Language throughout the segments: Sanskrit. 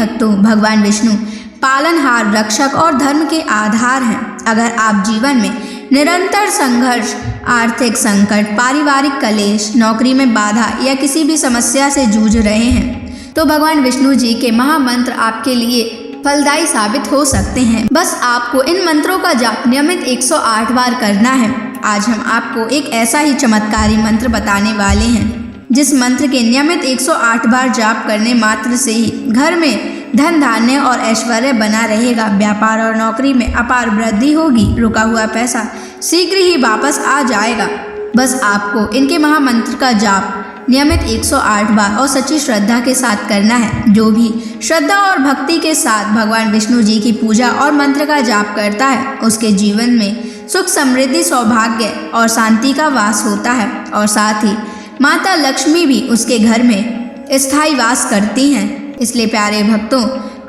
भक्तों, भगवान विष्णु पालनहार, रक्षक और धर्म के आधार हैं। अगर आप जीवन में निरंतर संघर्ष, आर्थिक संकट, पारिवारिक कलेश, नौकरी में बाधा या किसी भी समस्या से जूझ रहे हैं तो भगवान विष्णु जी के महामंत्र आपके लिए फलदायी साबित हो सकते हैं। बस आपको इन मंत्रों का जाप नियमित 108 बार करना है। आज हम आपको एक ऐसा ही चमत्कारी मंत्र बताने वाले हैं जिस मंत्र के नियमित 108 बार जाप करने मात्र से ही घर में धन धान्य और ऐश्वर्य बना रहेगा। व्यापार और नौकरी में अपार वृद्धि होगी। रुका हुआ पैसा शीघ्र ही वापस आ जाएगा। बस आपको इनके महामंत्र का जाप नियमित 108 बार और सच्ची श्रद्धा के साथ करना है। जो भी श्रद्धा और भक्ति के साथ भगवान विष्णु जी की पूजा और मंत्र का जाप करता है उसके जीवन में सुख, समृद्धि, सौभाग्य और शांति का वास होता है और साथ ही माता लक्ष्मी भी उसके घर में स्थायी वास करती हैं। इसलिए प्यारे भक्तों,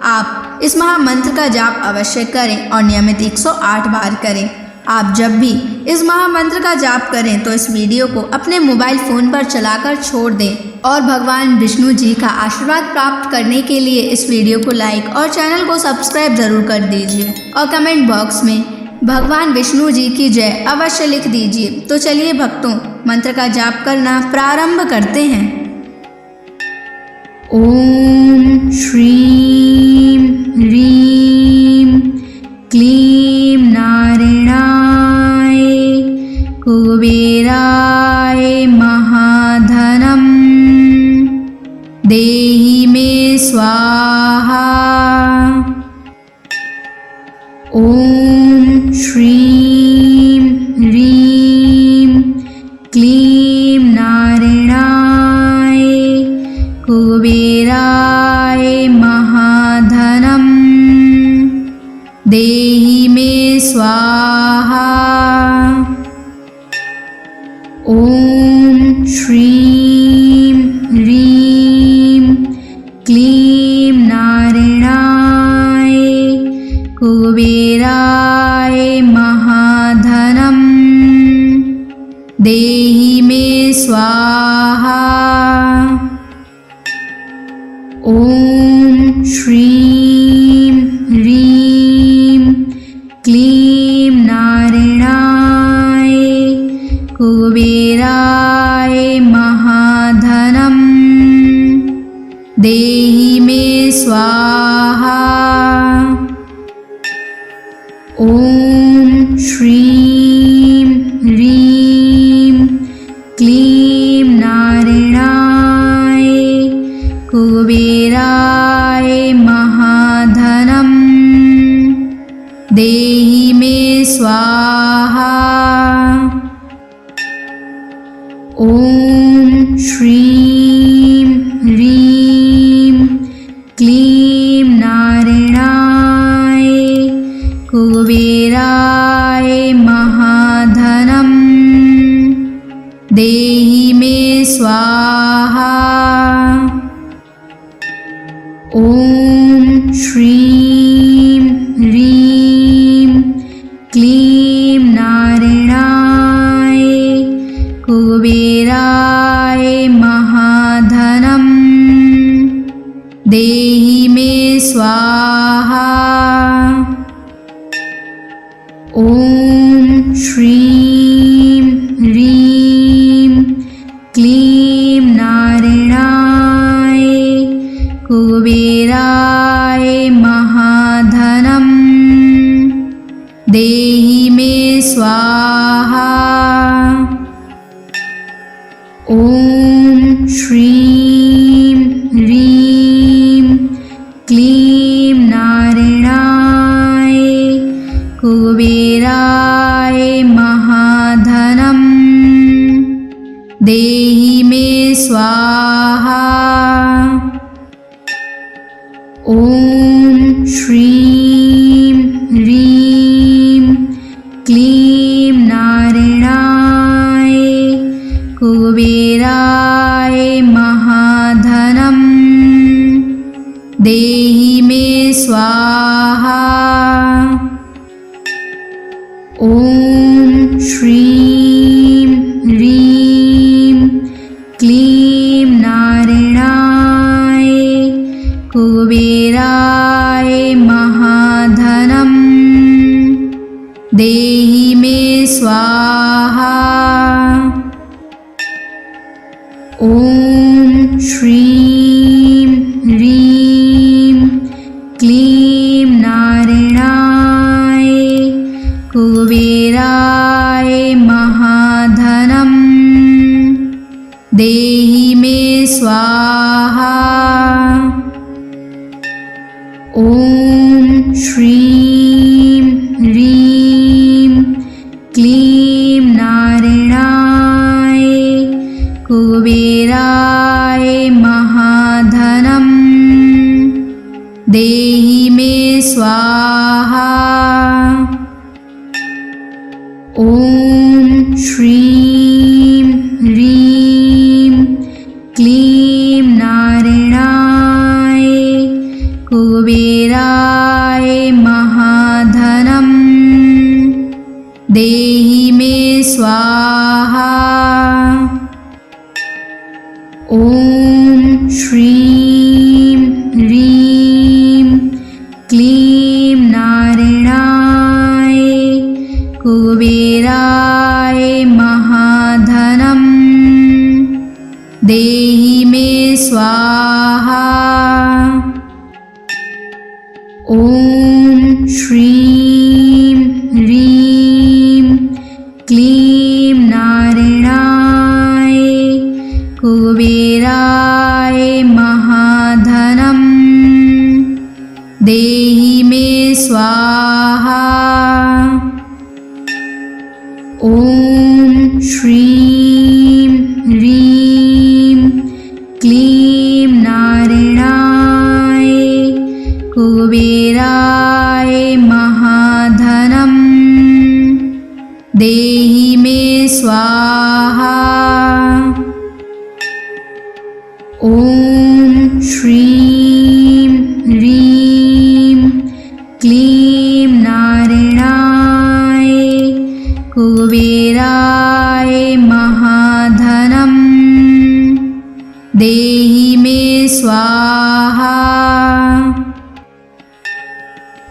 आप इस महामंत्र का जाप अवश्य करें और नियमित 108 बार करें। आप जब भी इस महामंत्र का जाप करें तो इस वीडियो को अपने मोबाइल फ़ोन पर चलाकर छोड़ दें और भगवान विष्णु जी का आशीर्वाद प्राप्त करने के लिए इस वीडियो को लाइक और चैनल को सब्सक्राइब ज़रूर कर दीजिए और कमेंट बॉक्स में भगवान विष्णु जी की जय अवश्य लिख दीजिए। तो चलिए भक्तों, मंत्र का जाप करना प्रारंभ करते हैं। ओम श्रीं ह्रीं क्लीं नारायणाय कुबेराय महाधनं देहि मे स्वाहा। ओम श्रीं ह्रीं क्लीं नारायणाय कुबेराय महाधनं देहि मे स्वाहा। ओम श्रीं ह्रीं क्लीं नारायणाय कुबेराय महाधनं देहि मे स्वाहा। ओम श्रीं ह्रीं क्लीं नारायणाय कुबेराय महाधनं देहि मे स्वाहा। ओम श्रीं ह्रीं क्लीं नारायणाय कुबेराय महाधनं देहि मे स्वाहा। ओम श्रीं ह्रीं क्लीं नारायणाय कुबेराय महाधनं देहि मे स्वाहा। ओम श्रीं ह्रीं क्लीं नारायणाय कुबेराय महाधनं देहि मे स्वाहा। ओम श्रीं ह्रीं क्लीं नारायणाय कुबेराय महाधनं देहि मे स्वाहा। ओम श्रीं ह्रीं क्लीं नारायणाय कुबेराय महाधनं देहि मे स्वाहा। ओम श्रीं ह्रीं क्लीं नारायणाय कुबेराय महाधनं देहि मे स्वाहा। ओम श्रीं ह्रीं क्लीं नारायणाय कुबेराय स्वाहा। ॐ श्रीं ह्रीं क्लीं नारायणाय कुबेराय महाधनं देहि मे स्वाहा। ॐ श्रीं ह्रीं क्लीं नारायणाय कुबेराय महाधनं देहि मे स्वाहा। ॐ श्रीं ह्रीं क्लीं नारायणाय कुबेराय महाधनं देहि मे स्वाहा। ॐ श्रीं ह्रीं क्लीं नारायणाय कुबेराय महाधनं देहि मे स्वाहा। ॐ श्रीं ह्रीं क्लीं नारायणाय कुबेराय महाधनं देहि मे स्वाहा। ॐ श्रीं ह्रीं क्लीं नारायणाय कुबेराय महाधनं देहि मे स्वाहा। ॐ श्रीं ह्रीं क्लीं नारायणाय कुबेराय महाधनं देहि मे स्वाहा।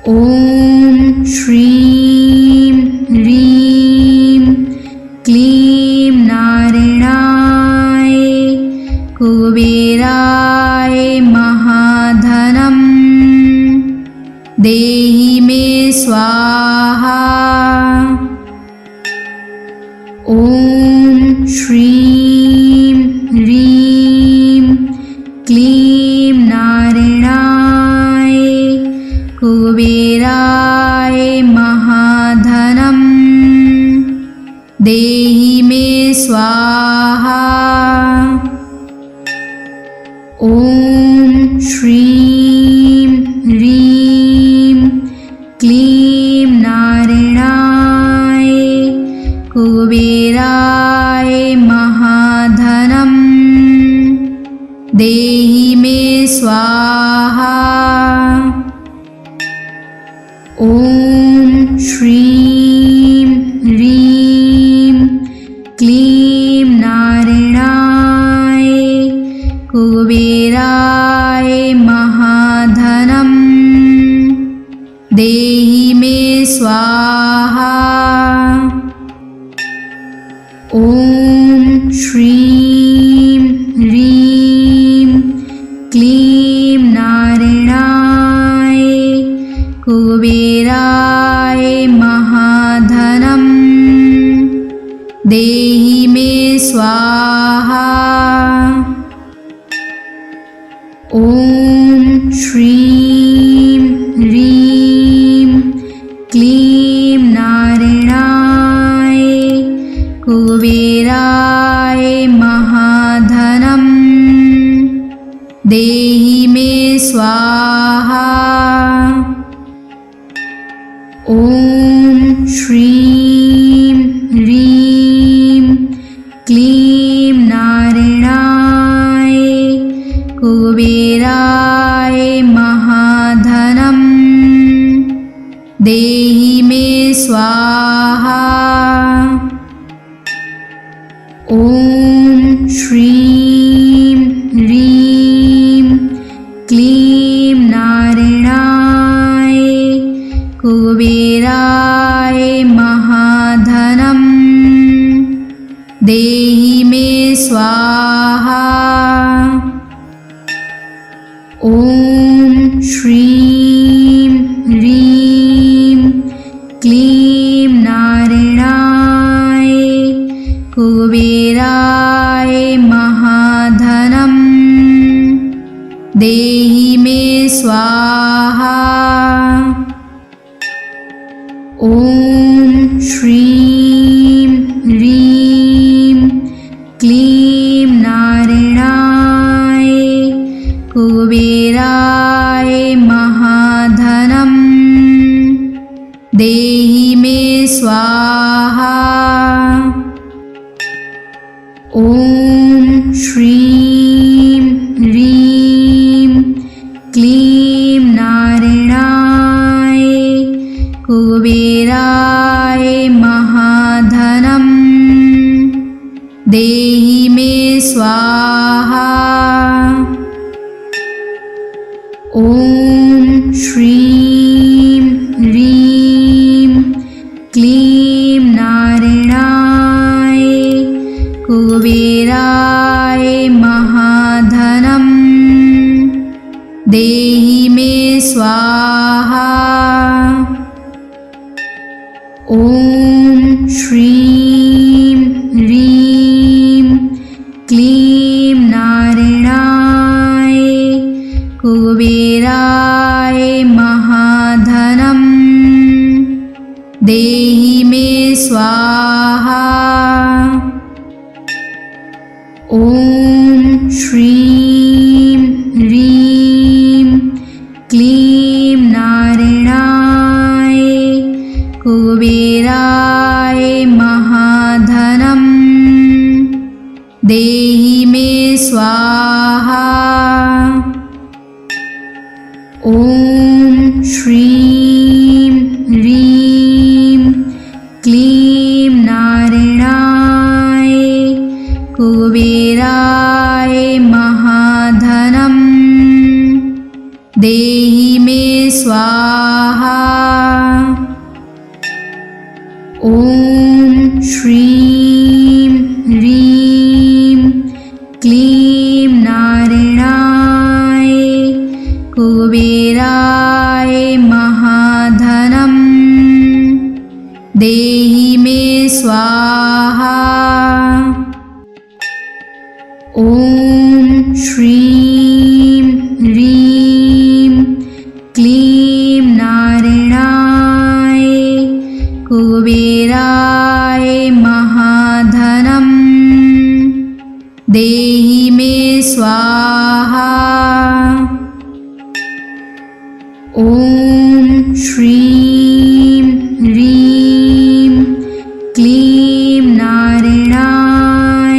ॐ श्रीं ह्रीं क्लीं नारायणाय कुबेराय महाधनं देहि मे स्वाहा। ॐ श्रीं ह्रीं क्लीं नारायणाय कुबेराय महाधनं देहि मे स्वाहा। ॐ श्रीं ह्रीं क्लीं नारायणाय कुबेराय महाधनं देहि मे स्वाहा। ॐ श्रीं ह्रीं क्लीं नारायणाय कुबेराय महाधनं देहि मे स्वाहा। ॐ श्रीं ह्रीं क्लीं नारायणाय कुबेराय महाधनं देहि मे स्वाहा। ॐ श्रीं ह्रीं क्लीं नारायणाय कुबेराय महाधनं देहि मे स्वाहा। ॐ श्रीं ह्रीं क्लीं नारायणाय कुबेराय महाधनं देहि मे स्वाहा। ॐ श्रीं ह्रीं क्लीं नारायणाय कुबेराय महाधनं देहि मे स्वाहा। ॐ श्रीं ह्रीं क्लीं नारायणाय कुबेराय महाधनं देहि मे स्वाहा। ॐ श्रीं ह्रीं क्लीं नारायणाय कुबेराय महाधनं देहि मे स्वाहा। ॐ श्रीं ह्रीं क्लीं नारायणाय कुबेराय महाधनं देहि मे स्वाहा। ॐ श्रीं ह्रीं क्लीं नारायणाय कुबेराय महाधनं देहि मे स्वाहा। ॐ श्रीं ह्रीं क्लीं नारायणाय कुबेराय महाधनं देहि मे स्वाहा। ॐ श्रीं ह्रीं क्लीं नारायणाय कुबेराय महाधनं देहि मे स्वाहा। ॐ श्रीं ह्रीं क्लीं नारायणाय कुबेराय महाधनं देहि मे स्वाहा। ॐ श्रीं ह्रीं क्लीं नारायणाय कुबेराय महाधनं देहि मे स्वाहा। ॐ श्रीं ह्रीं क्लीं नारायणाय कुबेराय महाधनं देहि मे स्वाहा। ॐ श्रीं ह्रीं क्लीं नारायणाय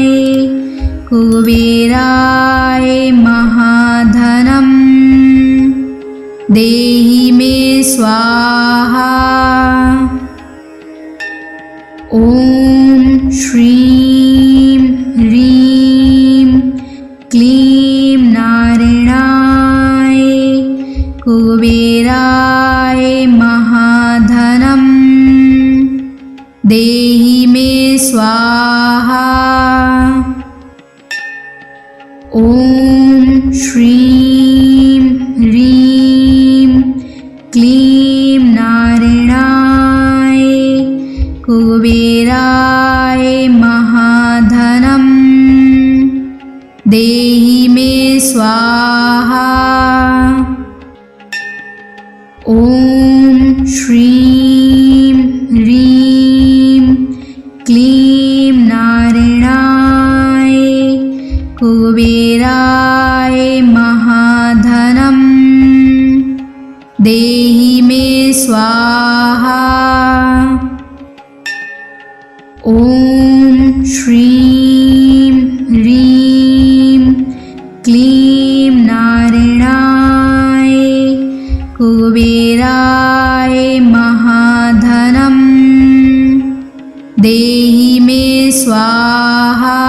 कुबेराय महाधनं देहि मे स्वाहा। ॐ श्रीं ह्रीं क्लीं नारायणाय कुबेराय महाधनं देहि मे स्वाहा। ॐ श्रीं ह्रीं क्लीं नारायणाय कुबेराय महाधनं देहि मे स्वाहा। ॐ श्रीं ह्रीं क्लीं नारायणाय कुबेराय महाधनं देहि मे स्वाहा। ॐ श्रीं ह्रीं क्लीं नारायणाय कुबेराय महाधनं देहि मे स्वाहा।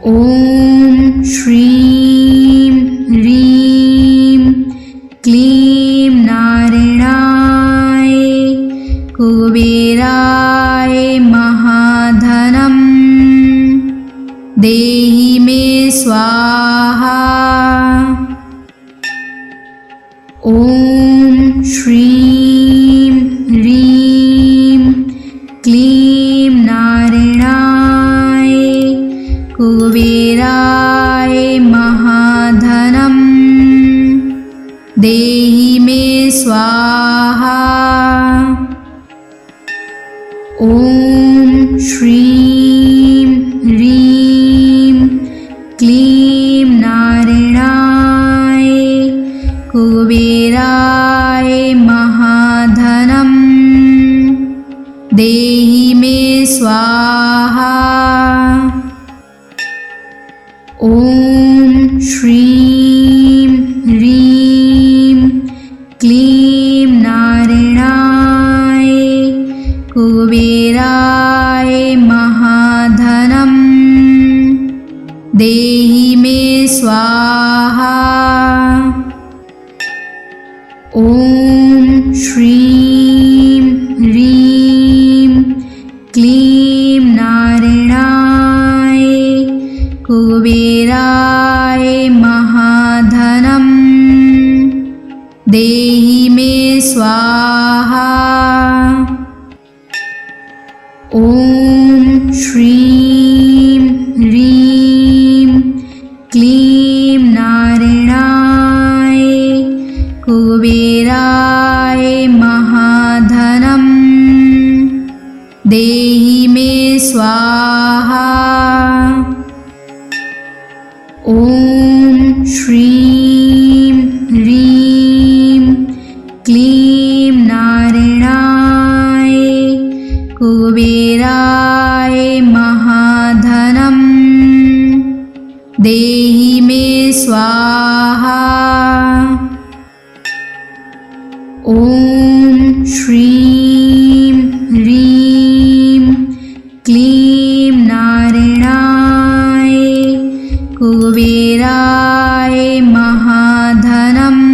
ॐ श्रीं ह्रीं क्लीं नारायणाय कुबेराय महाधनम् देहि मे स्वाहा। ॐ श्रीं ह्रीं क्लीं नारायणाय कुबेराय महाधनम् देहि मे स्वाहा। ॐ श्रीं ह्रीं क्लीं नारायणाय कुबेराय महाधनम् देहि मे स्वाहा। ॐ श्रीं ह्रीं क्लीं नारायणाय कुबेराय महाधनम् देहि मे स्वाहा। ॐ श्रीं ह्रीं क्लीं नारायणाय कुबेराय महाधनम् देहि मे स्वाहा। ॐ श्रीं ह्रीं क्लीं नारायणाय कुबेराय महाधनम् देहि मे स्वाहा। ॐ श्रीं ह्रीं क्लीं नारायणाय कुबेराय महाधनम् देहि मे स्वाहा। ॐ श्रीं ह्रीं क्लीं नारायणाय कुबेराय महाधनम्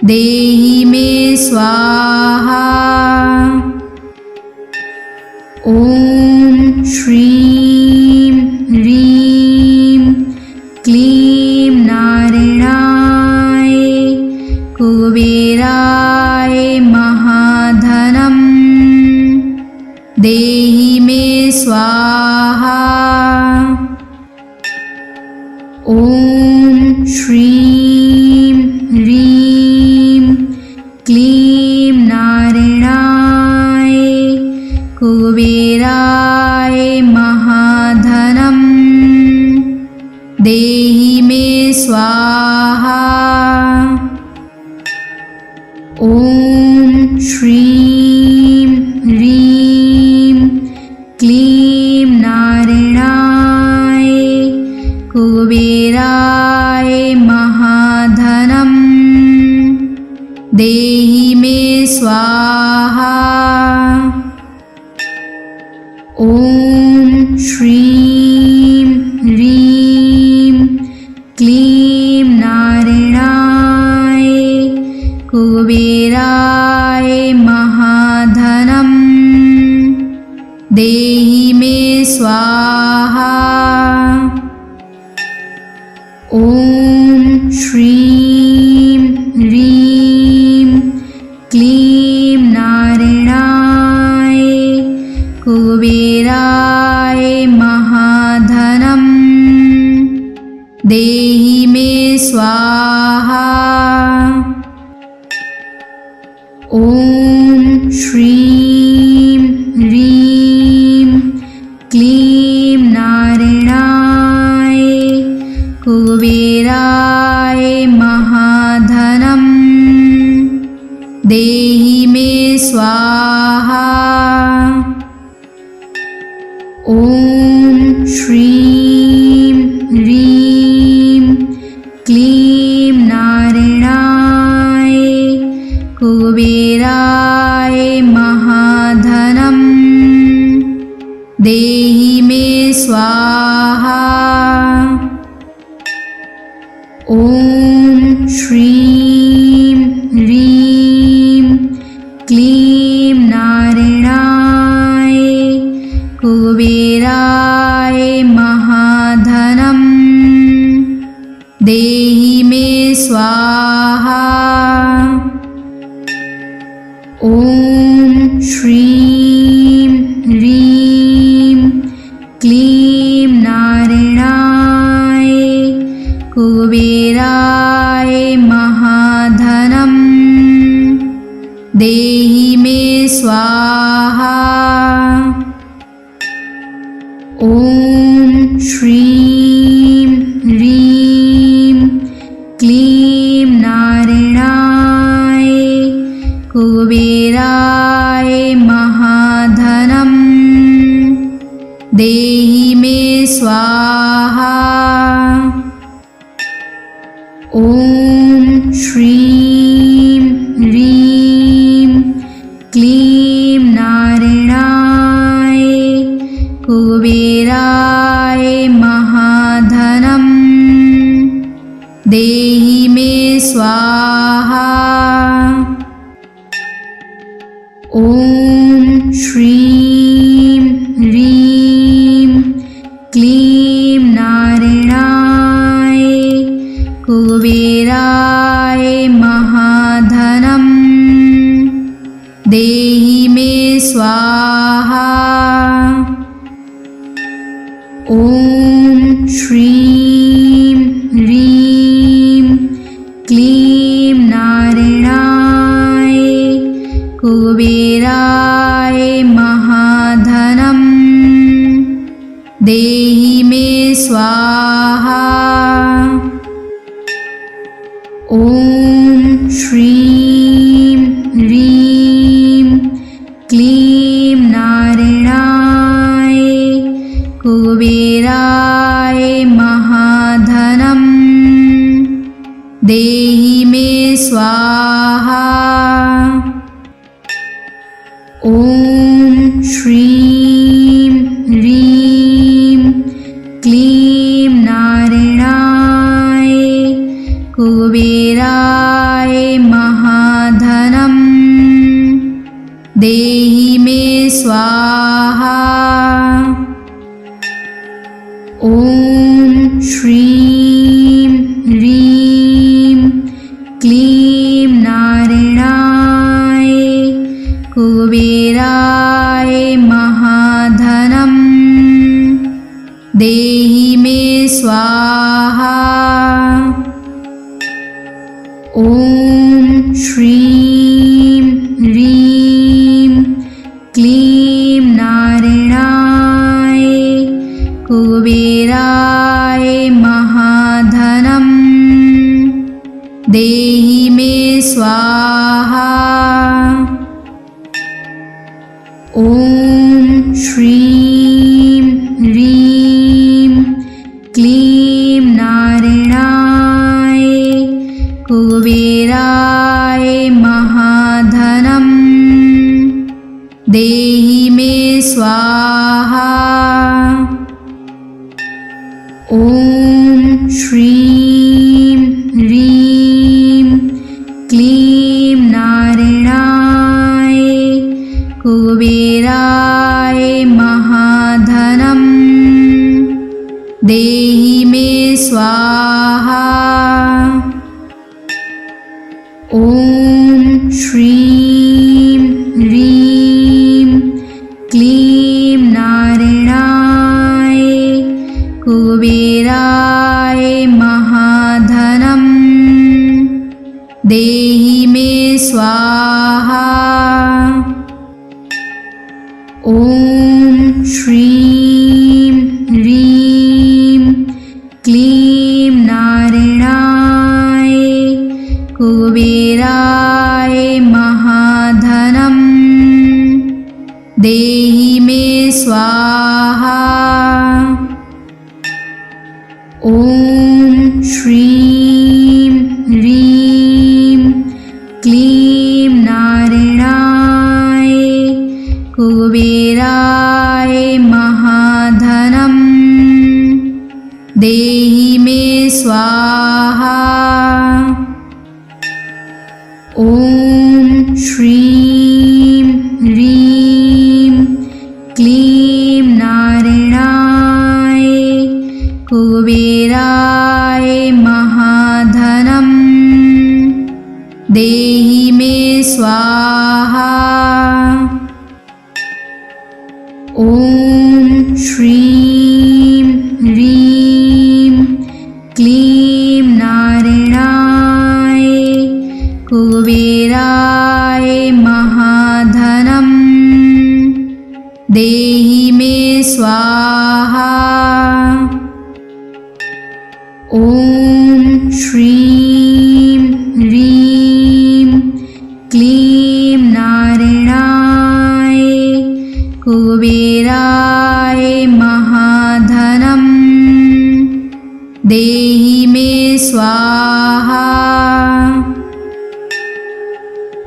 देहि मे स्वाहा। ॐ श्रीं ह्रीं क्लीं नारायणाय कुबेराय महाधनम् देहि मे स्वाहा। ॐ श्रीं ह्रीं क्लीं नारायणाय कुबेराय महाधनम् देहि मे स्वाहा। ॐ श्रीं ह्रीं क्लीं नारायणाय कुबेराय महाधनम् देहि मे स्वाहा। ॐ श्रीं ह्रीं क्लीं नारायणाय कुबेराय महाधनम् देहि मे स्वाहा। ॐ श्रीं ह्रीं क्लीं नारायणाय कुबेराय महाधनम् देहि मे स्वाहा। ॐ श्रीं ह्रीं क्लीं नारायणाय कुबेराय महाधनम् देहि मे स्वाहा। ॐ श्रीं ह्रीं क्लीं नारायणाय कुबेराय महाधनम् देहि मे स्वाहा। ॐ श्रीं ह्रीं क्लीं नारायणाय ॐ श्रीं ह्रीं क्लीं नारायणाय कुबेराय महाधनं देहि मे स्वाहा। ॐ श्रीं ह्रीं क्लीं नारायणाय कुबेराय महाधनं देहि मे स्वाहा। ॐ श्रीं ह्रीं क्लीं नारायणाय कुबेराय महाधनं देहि मे स्वाहा। ॐ श्रीं ह्रीं क्लीं नारायणाय कुबेराय महाधनं देहि मे स्वाहा। ॐ श्रीं ह्रीं क्लीं नारायणाय कुबेराय महाधनं देहि मे स्वाहा। ॐ श्रीं ह्रीं क्लीं नारायणाय कुबेराय महाधनं देहि मे स्वाहा। ॐ श्रीं ह्रीं क्लीं नारायणाय कुबेराय महाधनं देहि मे स्वाहा। ॐ श्रीं ह्रीं क्लीं नारायणाय कुबेराय महाधनं देहि मे स्वाहा। ॐ श्रीं ह्रीं क्लीं नारायणाय कुबेराय महाधनं देहि मे स्वाहा। ॐ श्रीं ह्रीं क्लीं नारायणाय कुबेराय महाधनं देहि मे स्वाहा। ॐ श्रीं ह्रीं क्लीं नारायणाय कुबेराय महाधनं देहि मे स्वाहा। ॐ श्रीं ह्रीं क्लीं नारायणाय कुबेराय महाधनं देहि मे स्वाहा। ॐ श्रीं ह्रीं क्लीं नारायणाय कुबेराय महाधनं देहि मे स्वाहा। ॐ श्रीं ह्रीं क्लीं नारायणाय कुबेराय महाधनं देहि मे स्वाहा। ॐ श्रीं ह्रीं क्लीं नारायणाय कुबेराय महाधनं देहि मे स्वाहा। ॐ श्रीं ह्रीं क्लीं नारायणाय कुबेराय महाधनं देहि मे स्वाहा।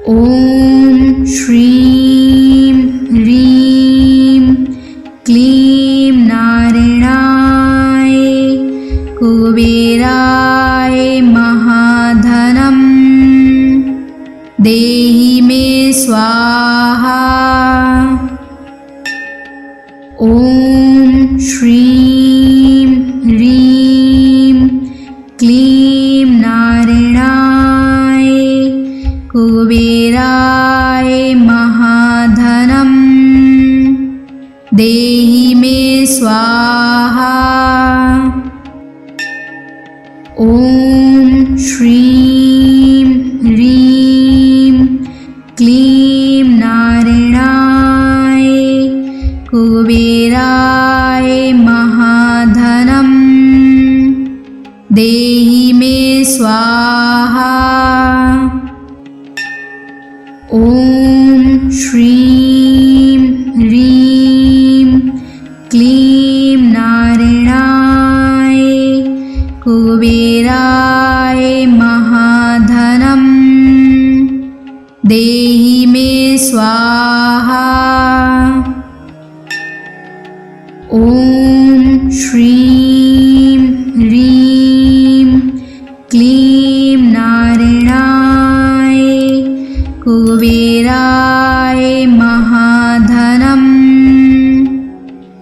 ॐ श्रीं ह्रीं क्लीं नारायणाय कुबेराय महाधनं देहि मे स्वाहा। ॐ श्रीं ह्रीं क्लीं नारायणाय कुबेराय महाधनं देहि मे स्वाहा। ॐ श्रीं ह्रीं क्लीं नारायणाय कुबेराय महाधनं देहि मे स्वाहा। ॐ श्रीं ह्रीं क्लीं नारायणाय कुबेराय महाधनं देहि मे स्वाहा। ॐ श्रीं ह्रीं क्लीं नारायणाय कुबेराय महाधनं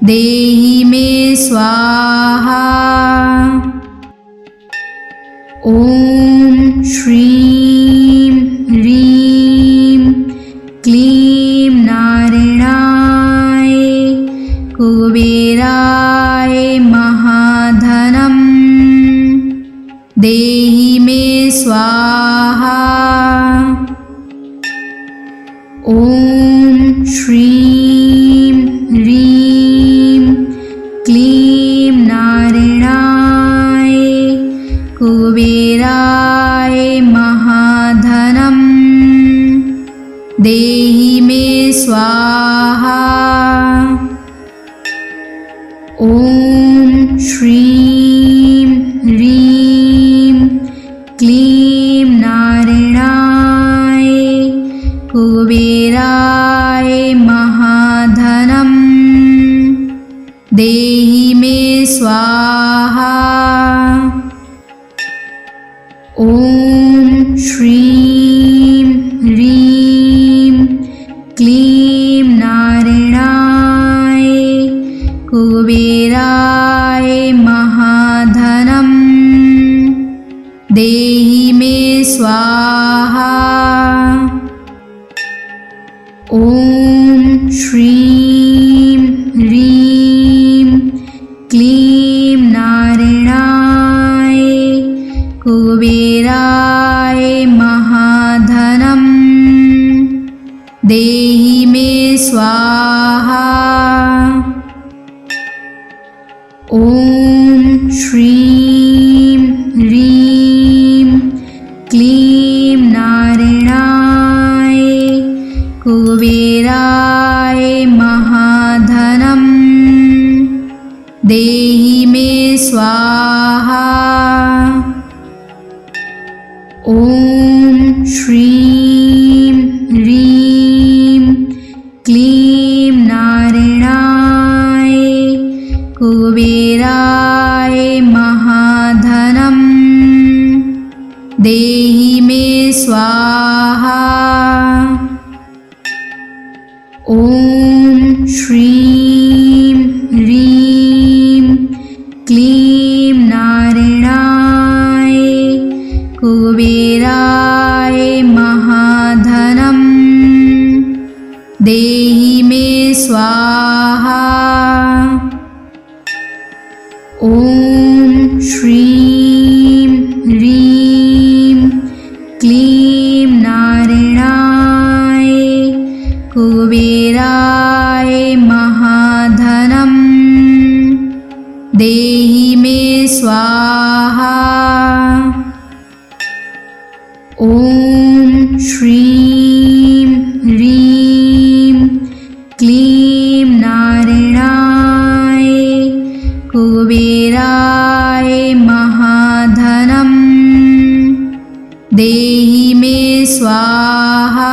देहि मे स्वाहा। ॐ श्रीं ह्रीं क्लीं नारायणाय कुबेराय महाधनं देहि मे स्वाहा। ॐ श्रीं ह्रीं क्लीं नारायणाय कुबेराय महाधनं देहि मे स्वाहा। ॐ श्रीं ह्रीं क्लीं नारायणाय कुबेराय महाधनं देहि मे स्वाहा। ॐ श्रीं ह्रीं क्लीं नारायणाय कुबेराय महाधनं देहि मे स्वाहा। ॐ श्रीं ह्रीं क्लीं नारायणाय कुबेराय महाधनं देहि मे स्वाहा। ॐ श्रीं ह्रीं क्लीं नारायणाय कुबेराय महाधनं देहि मे स्वाहा। ॐ श्रीं ह्रीं क्लीं नारायणाय कुबेराय महाधनं देहि मे स्वाहा। ॐ श्रीं ह्रीं क्लीं नारायणाय कुबेराय महाधनं देहि मे स्वाहा। ॐ श्रीं ह्रीं क्लीं नारायणाय कुबेराय महाधनं देहि मे स्वाहा। ॐ श्रीं ह्रीं क्लीं नारायणाय कुबेराय महाधनं देहि मे स्वाहा।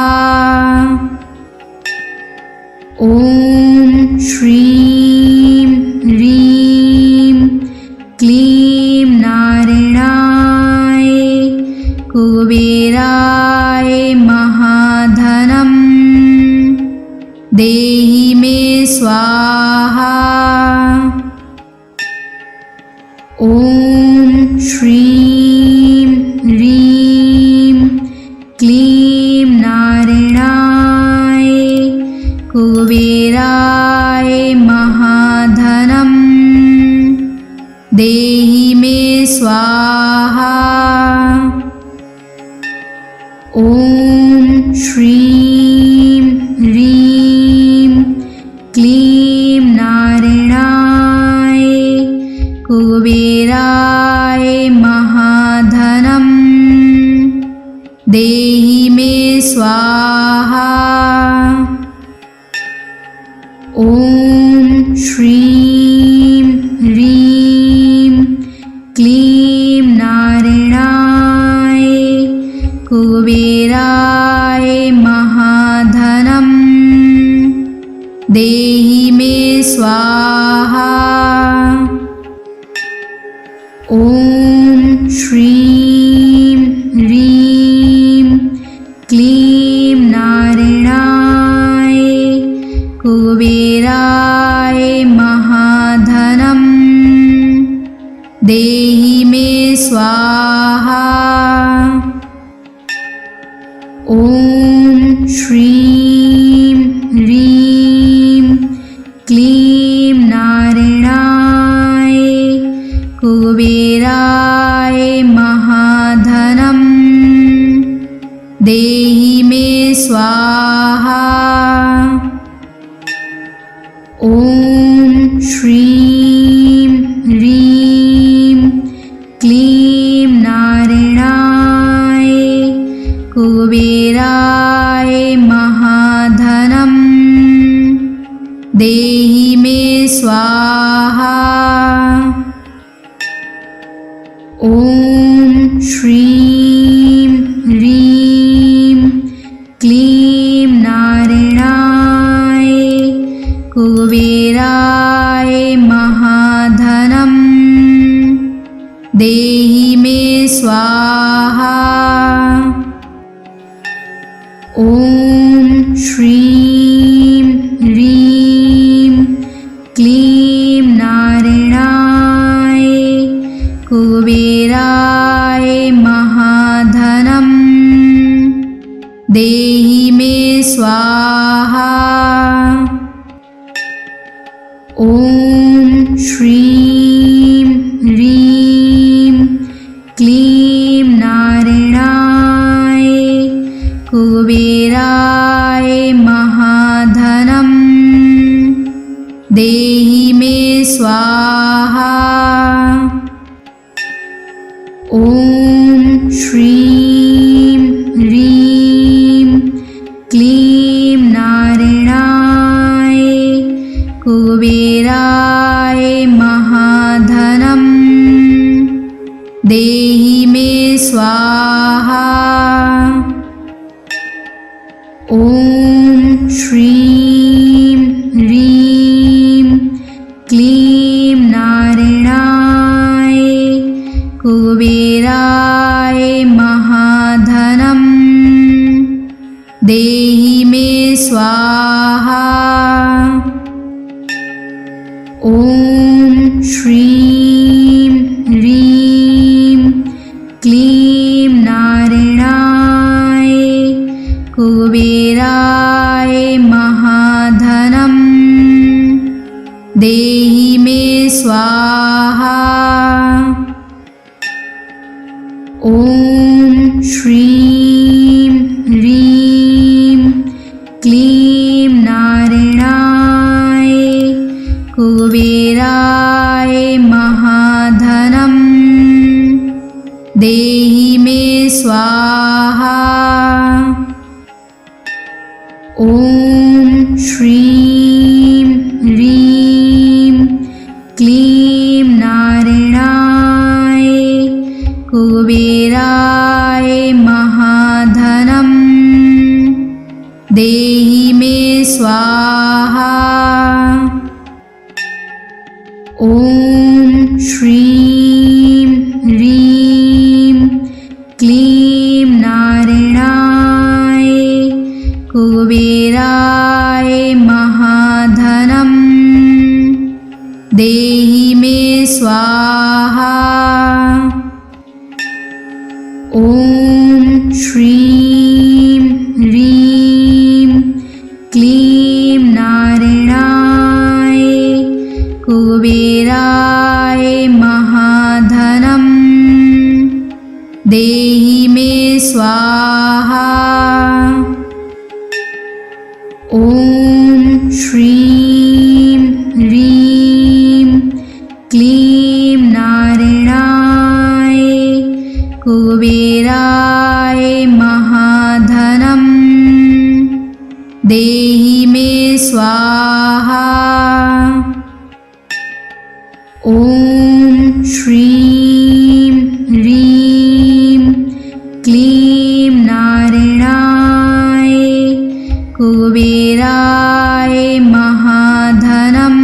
ॐ श्रीं ह्रीं क्लीं नारायणाय कुबेराय महाधनं देहि मे स्वाहा। ॐ श्रीं ह्रीं क्लीं नारायणाय कुबेराय महाधनं देहि मे स्वाहा। ॐ श्रीं ह्रीं क्लीं नारायणाय कुबेराय महाधनं देहि मे स्वाहा। ॐ श्रीं ह्रीं क्लीं नारायणाय कुबेराय महाधनं देहि मे स्वाहा। ॐ श्रीं ह्रीं क्लीं नारायणाय कुबेराय महाधनं देहि मे स्वाहा। ॐ श्रीं ह्रीं क्लीं नारायणाय कुबेराय महाधनं देहि मे स्वाहा। ॐ श्रीं ह्रीं क्लीं नारायणाय कुबेराय महाधनं देहि मे स्वाहा। ॐ श्रीं ह्रीं क्लीं नारायणाय कुबेराय महाधनं देहि मे स्वाहा। ॐ श्रीं ह्रीं क्लीं नारायणाय कुबेराय महाधनं देहि मे स्वाहा। ॐ श्रीं ह्रीं क्लीं नारायणाय कुबेराय महाधनं देहि मे स्वाहा। ॐ श्रीं ह्रीं क्लीं नारायणाय कुबेराय महाधनं देहि मे स्वाहा। ॐ श्रीं ह्रीं क्लीं नारायणाय कुबेराय महाधनं देहि मे स्वाहा। ॐ श्रीं ह्रीं क्लीं नारायणाय कुबेराय महाधनं देहि मे स्वाहा। ॐ श्रीं ह्रीं क्लीं नारायणाय कुबेराय स्वाहा। ॐ श्रीं ह्रीं क्लीं नारायणाय कुबेराय महाधनं देहि मे स्वाहा। ॐ श्रीं ह्रीं क्लीं नारायणाय कुबेराय महाधनं देहि मे स्वाहा। ॐ श्रीं ह्रीं क्लीं नारायणाय कुबेराय महाधनं देहि मे स्वाहा। ॐ श्रीं ह्रीं क्लीं नारायणाय कुबेराय महाधनं देहि मे स्वाहा। ॐ श्रीं ह्रीं क्लीं नारायणाय कुबेराय महाधनं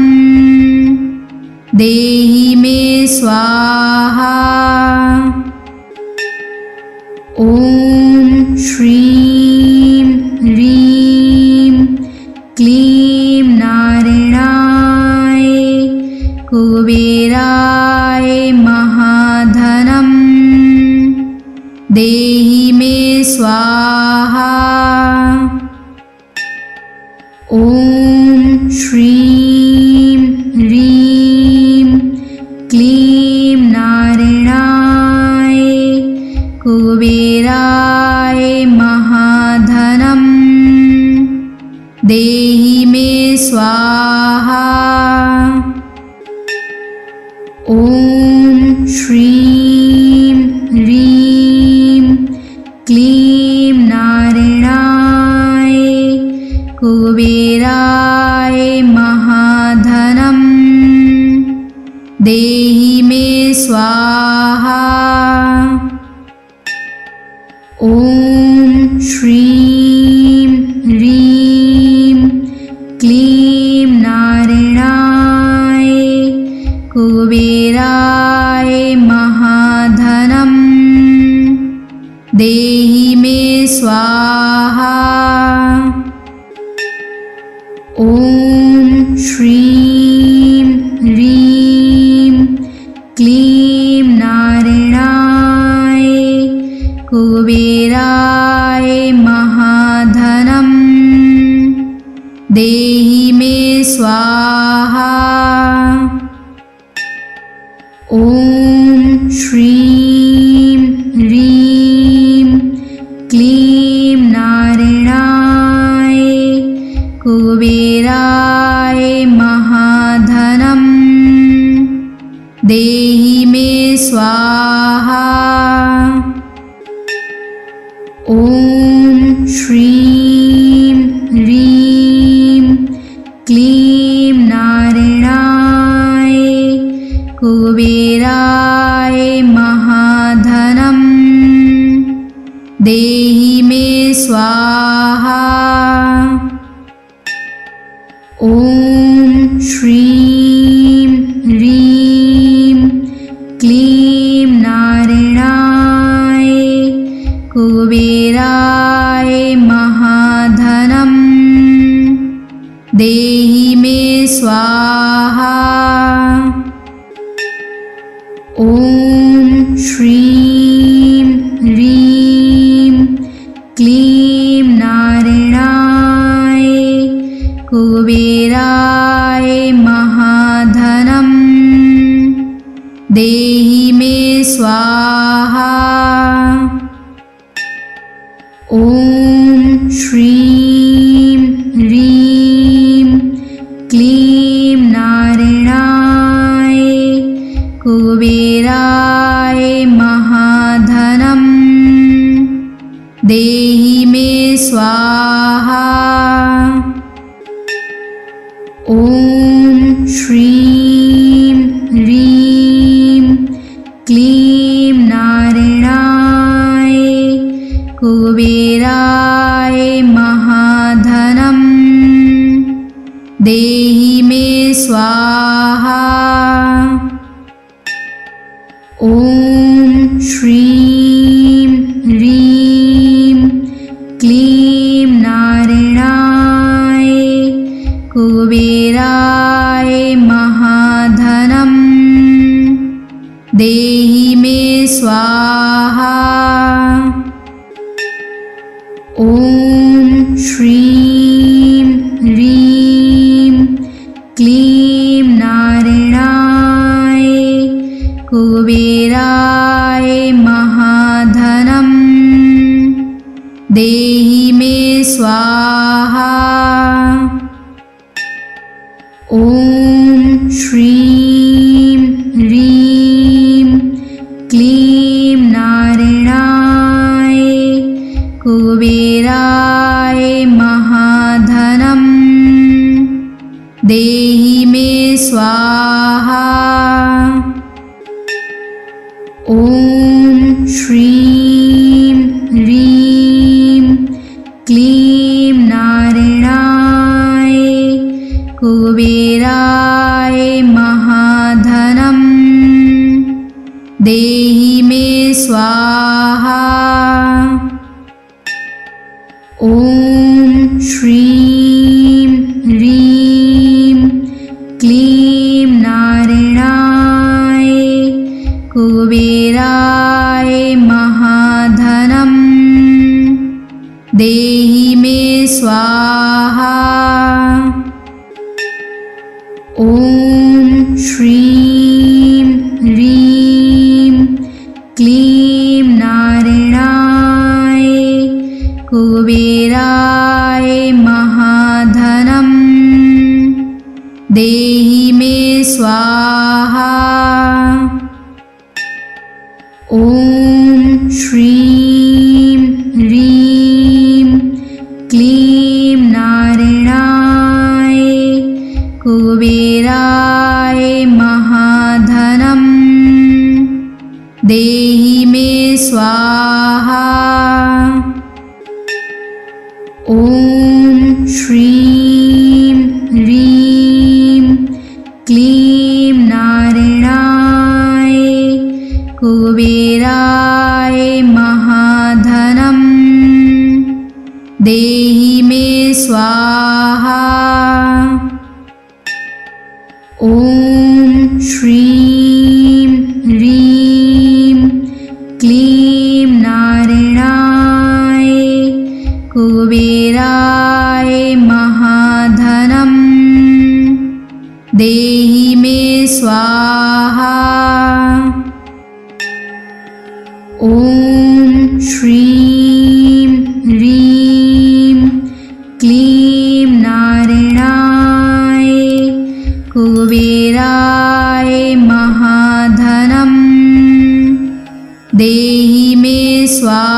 देहि मे स्वाहा। ॐ श्रीं ह्रीं क्लीं नारायणाय कुबेराय महाधनं देहि मे स्वाहा। ॐ श्रीं ह्रीं क्लीं नारायणाय कुबेराय महाधनं देहि मे स्वाहा। ॐ श्रीं ह्रीं क्लीं नारायणाय कुबेराय महाधनं देहि मे स्वाहा। ॐ श्रीं ह्रीं क्लीं नारायणाय कुबेराय महाधनं देहि मे स्वाहा। ॐ श्रीं ह्रीं क्लीं नारायणाय कुबेराय महाधनं देहि मे स्वाहा। ॐ श्रीं ह्रीं क्लीं नारायणाय कुबेराय महाधनं देहि मे स्वाहा। ॐ श्रीं ह्रीं क्लीं नारायणाय कुबेराय महाधनं देहि मे स्वाहा। ॐ श्रीं ह्रीं क्लीं नारायणाय कुबेराय महाधनं देहि मे स्वाहा। ॐ श्रीं ह्रीं क्लीं नारायणाय कुबेराय महाधनं देहि मे स्वाहा। ॐ श्रीं ह्रीं क्लीं नारायणाय कुबेराय महाधनं मे स्वाहा। ॐ श्रीं ह्रीं क्लीं नारायणाय कुबेराय महाधनं देहि मे स्वाहा। ॐ श्रीं ह्रीं क्लीं नारायणाय कुबेराय महाधनं देहि मे स्वाहा। ॐ श्रीं ह्रीं क्लीं नारायणाय कुबेराय महाधनं देहि मे स्वाहा। ॐ श्रीं ह्रीं क्लीं नारायणाय कुबेराय महाधनं देहि मे स्वाहा। ॐ श्रीं ह्रीं क्लीं नारायणाय कुबेराय महाधनं देहि मे स्वाहा। ॐ श्रीं ह्रीं क्लीं नारायणाय कुबेराय महाधनं देहि मे स्वाहा। ॐ श्रीं ह्रीं क्लीं नारायणाय कुबेराय महाधनं देहि मे स्वाहा। ॐ श्रीं ह्रीं क्लीं नारायणाय कुबेराय महाधनं देहि मे स्वाहा। ॐ श्रीं ह्रीं क्लीं नारायणाय कुबेराय महाधनं देहि मे स्वाहा। ॐ श्रीं ह्रीं क्लीं नारायणाय कुबेराय महाधनं देहि मे स्वाहा।